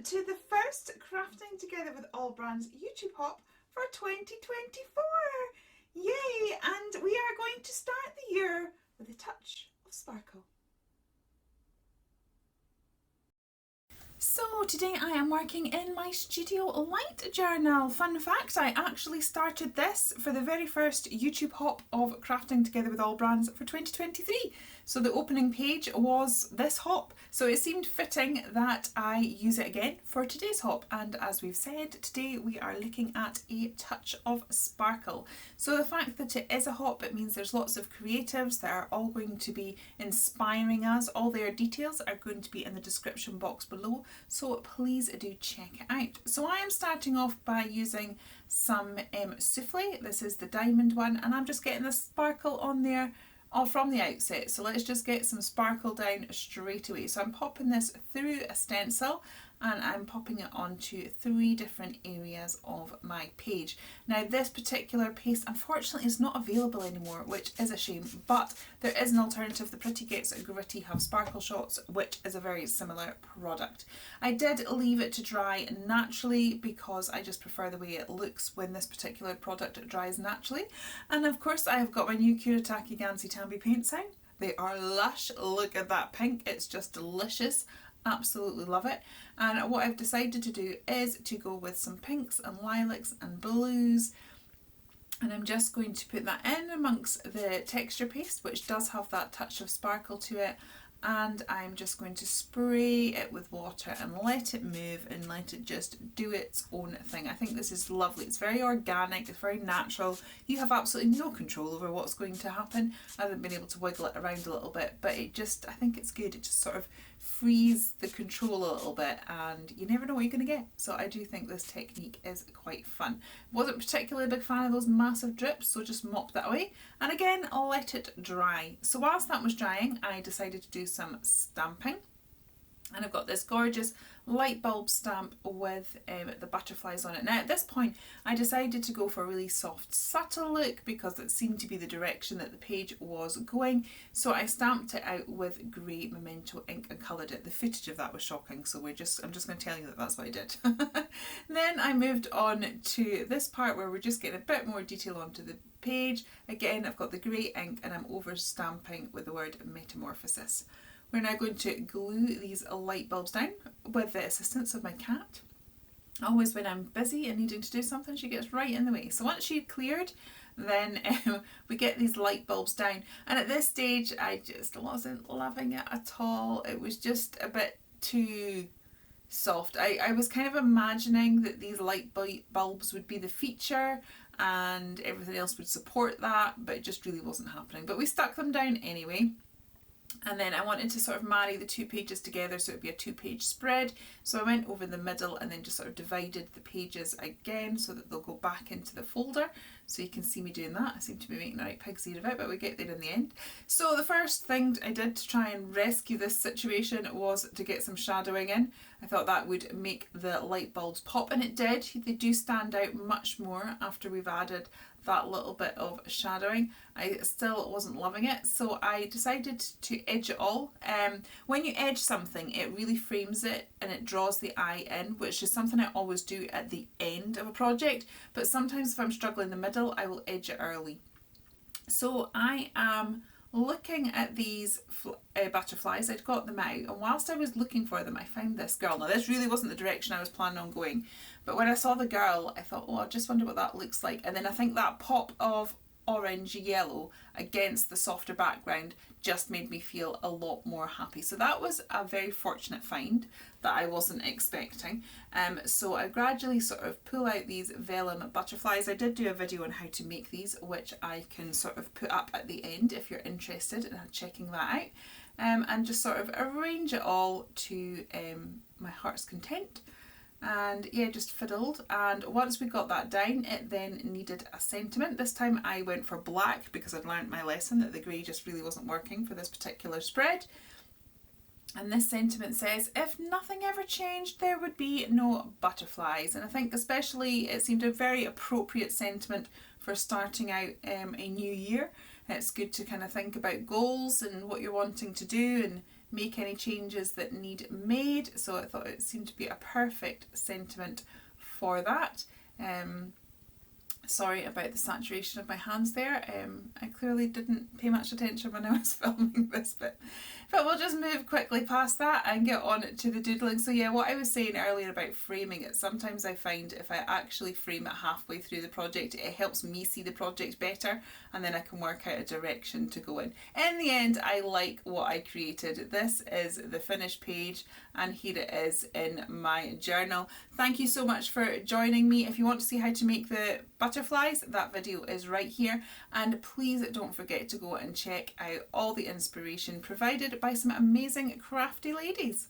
to the first Crafting Together with All Brands YouTube Hop for 2024. Yay! And we are going to start the year with a touch of sparkle. So today I am working in my studio light journal. Fun fact, I actually started this for the very first YouTube hop of Crafting Together with All Brands for 2023. So the opening page was this hop. So it seemed fitting that I use it again for today's hop. And as we've said, today we are looking at a touch of sparkle. So the fact that it is a hop, it means there's lots of creatives that are all going to be inspiring us. All their details are going to be in the description box below. So please do check it out. So I am starting off by using some souffle. This is the diamond one, and I'm just getting the sparkle on there from the outset. So let's just get some sparkle down straight away. So I'm popping this through a stencil and I'm popping it onto 3 different areas of my page. Now this particular paste unfortunately is not available anymore, which is a shame, but there is an alternative. The Pretty Gets Gritty have sparkle shots, which is a very similar product. I did leave it to dry naturally because I just prefer the way it looks when this particular product dries naturally. And of course I have got my new Kuratake Paint sign. They are lush. Look at that pink, it's just delicious. Absolutely love it. And what I've decided to do is to go with some pinks and lilacs and blues, and I'm just going to put that in amongst the texture paste, which does have that touch of sparkle to it, and I'm just going to spray it with water and let it move and let it just do its own thing. I think this is lovely. It's very organic, it's very natural. You have absolutely no control over what's going to happen. I haven't been able to wiggle it around a little bit, but I think it's good. It just sort of frees the control a little bit and you never know what you're going to get. So I do think this technique is quite fun. Wasn't particularly a big fan of those massive drips, so just mop that away. And again, I'll let it dry. So whilst that was drying, I decided to do some stamping. And I've got this gorgeous light bulb stamp with the butterflies on it. Now at this point I decided to go for a really soft, subtle look because it seemed to be the direction that the page was going. So I stamped it out with grey Memento ink and coloured it. The footage of that was shocking, so I'm just going to tell you that that's what I did. Then I moved on to this part where we're just getting a bit more detail onto the page. Again, I've got the grey ink and I'm over stamping with the word metamorphosis. We're now going to glue these light bulbs down with the assistance of my cat. Always when I'm busy and needing to do something, she gets right in the way. So once she'd cleared, then we get these light bulbs down. And at this stage, I just wasn't loving it at all. It was just a bit too soft. I was kind of imagining that these light bulbs would be the feature and everything else would support that, but it just really wasn't happening. But we stuck them down anyway. And then I wanted to sort of marry the 2 pages together so it would be a 2-page spread. So I went over the middle and then just sort of divided the pages again so that they'll go back into the folder. So you can see me doing that. I seem to be making the right pig's ear of it, but we get there in the end. So the first thing I did to try and rescue this situation was to get some shadowing in. I thought that would make the light bulbs pop, and it did. They do stand out much more after we've added that little bit of shadowing. I still wasn't loving it, so I decided to edge it all. When you edge something, it really frames it and it draws the eye in, which is something I always do at the end of a project, but sometimes if I'm struggling in the middle, I will edge it early. So I am looking at these butterflies. I'd got them out, and whilst I was looking for them I found this girl. Now this really wasn't the direction I was planning on going, but when I saw the girl I thought, oh, I just wonder what that looks like. And then I think that pop of orange yellow against the softer background just made me feel a lot more happy. So that was a very fortunate find that I wasn't expecting. So I gradually sort of pull out these vellum butterflies. I did do a video on how to make these, which I can sort of put up at the end if you're interested in checking that out, and just sort of arrange it all to my heart's content. And yeah, just fiddled, and once we got that down it then needed a sentiment. This time I went for black because I'd learned my lesson that the grey just really wasn't working for this particular spread. And this sentiment says, if nothing ever changed, there would be no butterflies. And I think especially it seemed a very appropriate sentiment for starting out a new year. It's good to kind of think about goals and what you're wanting to do and make any changes that need made. So I thought it seemed to be a perfect sentiment for that. Sorry about the saturation of my hands there. I clearly didn't pay much attention when I was filming this bit. But we'll just move quickly past that and get on to the doodling. So yeah, what I was saying earlier about framing it, sometimes I find if I actually frame it halfway through the project, it helps me see the project better, and then I can work out a direction to go in. In the end, I like what I created. This is the finished page, and here it is in my journal. Thank you so much for joining me. If you want to see how to make the butterflies, that video is right here, and please don't forget to go and check out all the inspiration provided by some amazing crafty ladies.